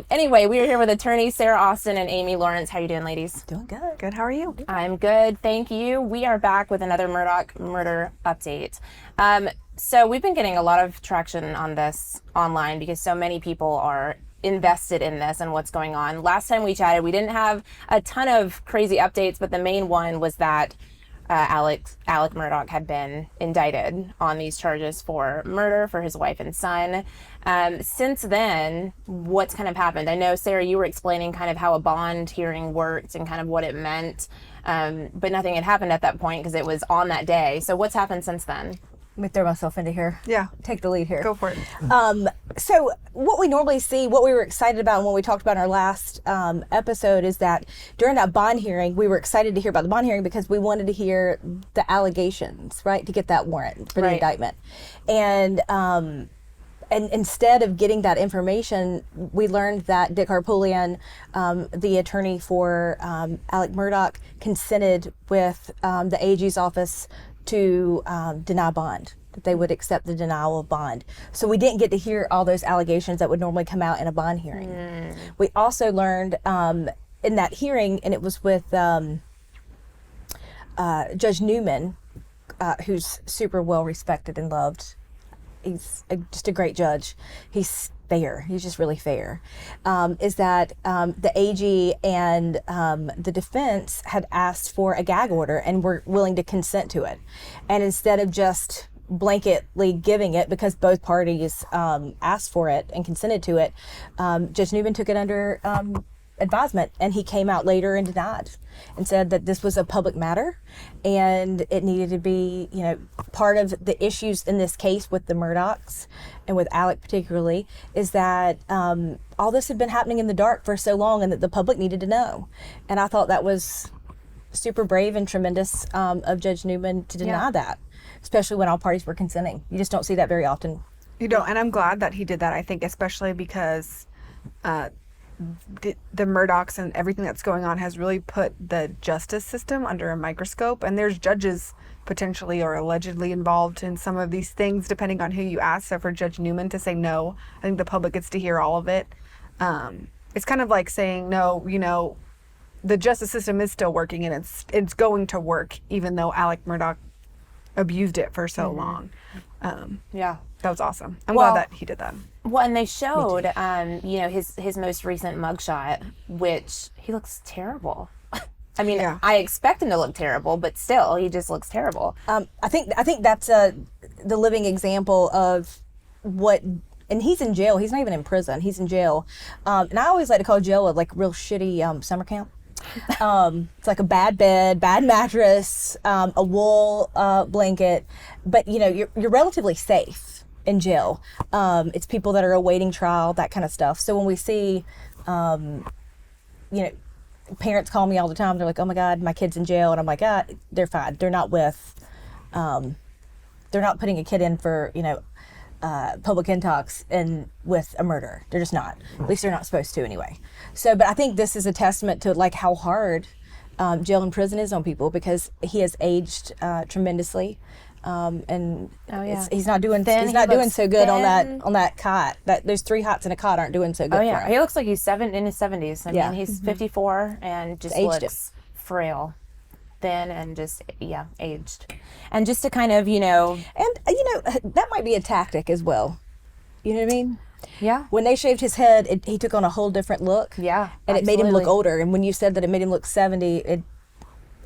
Anyway, we are here with attorneys Sarah Austin and Amy Lawrence. How you doing, ladies? Doing good. Good. How are you? I'm good, thank you. We are back with another Murdaugh Murder update. So we've been getting a lot of traction on this online because so many people are invested in this and what's going on. Last time we chatted, we didn't have a ton of crazy updates, but the main one was that Alex Murdaugh had been indicted on these charges for murder for his wife and son. Since then, what's kind of happened? I know, Sarah, you were explaining kind of how a bond hearing worked and kind of what it meant, but nothing had happened at that point because it was on that day. So what's happened since then? Let me throw myself into here. Yeah. Take the lead here. Go for it. So what we normally see, what we were excited about and what we talked about in our last episode is that during that bond hearing, we were excited to hear about the bond hearing because we wanted to hear the allegations, right, to get that warrant for the indictment. And instead of getting that information, we learned that Dick Harpootlian, the attorney for Alex Murdaugh, consented with the AG's office to deny bond, that they would accept the denial of bond. So we didn't get to hear all those allegations that would normally come out in a bond hearing. We also learned in that hearing, and it was with Judge Newman, who's super well respected and loved. He's just a great judge. He's fair. He's just really fair. Is that the AG and the defense had asked for a gag order and were willing to consent to it. And instead of just blanketly giving it because both parties asked for it and consented to it, Judge Newman took it under advisement, and he came out later and denied and said that this was a public matter and it needed to be, part of the issues in this case with the Murdaughs and with Alec particularly is that all this had been happening in the dark for so long and that the public needed to know. And I thought that was super brave and tremendous of Judge Newman to deny that, especially when all parties were consenting. You just don't see that very often. You don't, and I'm glad that he did that, I think, especially because the Murdaughs and everything that's going on has really put the justice system under a microscope, and there's judges potentially or allegedly involved in some of these things depending on who you ask. So for Judge Newman to say no, I think the public gets to hear all of it. It's kind of like saying no, the justice system is still working and it's going to work even though Alex Murdaugh abused it for so long. That was awesome. I'm glad that he did that. Well, and they showed, his most recent mugshot, which he looks terrible. I mean, I expect him to look terrible, but still, he just looks terrible. I think that's the living example of what. And he's in jail. He's not even in prison. He's in jail. And I always like to call jail a real shitty summer camp. It's like a bad bed, bad mattress, a wool blanket, but you're relatively safe in jail. It's people that are awaiting trial, that kind of stuff. So when we see, parents call me all the time. They're like, "Oh my God, my kid's in jail," and I'm like, they're fine. They're not putting a kid in for public intox and with a murder. They're just not. At least they're not supposed to anyway. So, but I think this is a testament to how hard jail and prison is on people because he has aged tremendously, and he's not doing so good on that cot. Those 3 hots in a cot aren't doing so good. For him. He looks like he's in his 70s. I mean, he's 54 and just looks frail. Thin and just aged, and just to kind of that might be a tactic as well. You know what I mean? Yeah. When they shaved his head, he took on a whole different look. Yeah, and it made him look older. And when you said that it made him look 70, it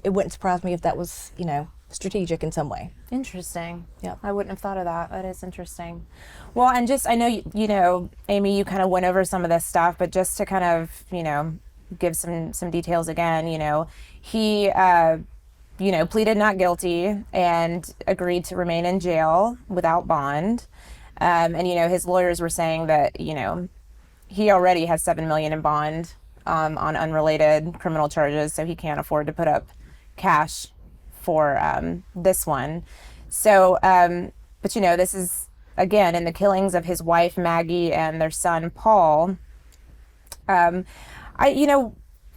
wouldn't surprise me if that was strategic in some way. Interesting. Yeah, I wouldn't have thought of that. That is interesting. Well, and just I know Amy, you kind of went over some of this stuff, but just to kind of give some details again, he pleaded not guilty and agreed to remain in jail without bond. And his lawyers were saying that he already has $7 million in bond on unrelated criminal charges, so he can't afford to put up cash for this one. So but this is again in the killings of his wife Maggie and their son Paul.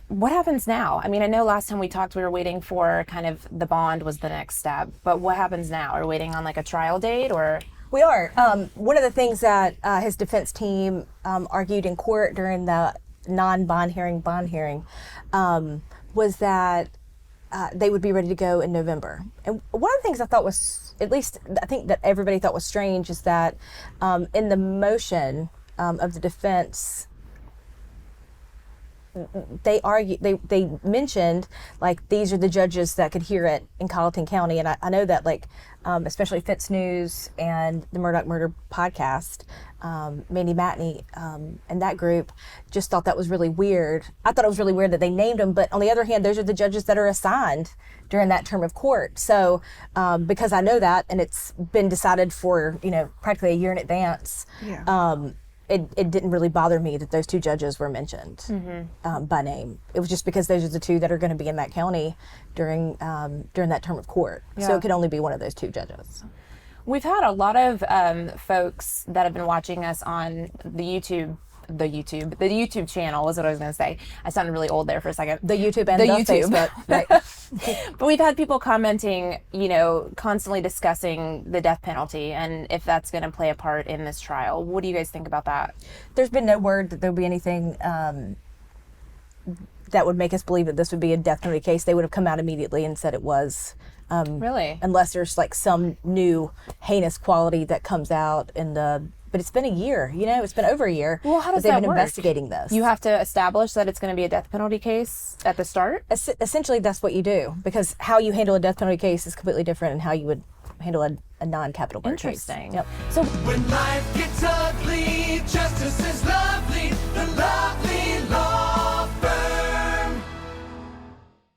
What happens now? I mean, I know last time we talked, we were waiting for kind of the bond was the next step, but what happens now? Are we waiting on a trial date or We are. One of the things that his defense team argued in court during the non-bond hearing was that they would be ready to go in November. And one of the things I thought was, at least I think that everybody thought was strange, is that in the motion of the defense, they mentioned like these are the judges that could hear it in Colleton County, and I know that like especially Fitz News and the Murdaugh Murder podcast, Mandy Matney and that group just thought that was really weird. I thought it was really weird that they named them, but on the other hand, those are the judges that are assigned during that term of court. So because I know that, and it's been decided for practically a year in advance. Yeah. It didn't really bother me that those two judges were mentioned by name. It was just because those are the two that are going to be in that county during that term of court. Yeah. So it could only be one of those two judges. We've had a lot of folks that have been watching us on the YouTube channel is what I was going to say. I sounded really old there for a second. The YouTube and the YouTube. Facebook. Right. But we've had people commenting, constantly discussing the death penalty and if that's going to play a part in this trial. What do you guys think about that? There's been no word that there'll be anything that would make us believe that this would be a death penalty case. They would have come out immediately and said it was. Really? Unless there's like some new heinous quality that comes out but it's been a year, it's been over a year. Well, how does they've that been work? Investigating this. You have to establish that it's going to be a death penalty case at the start? Essentially, that's what you do, because how you handle a death penalty case is completely different than how you would handle a non-capital murder case. Interesting. Yep. So When life gets ugly, justice is lovely, the lovely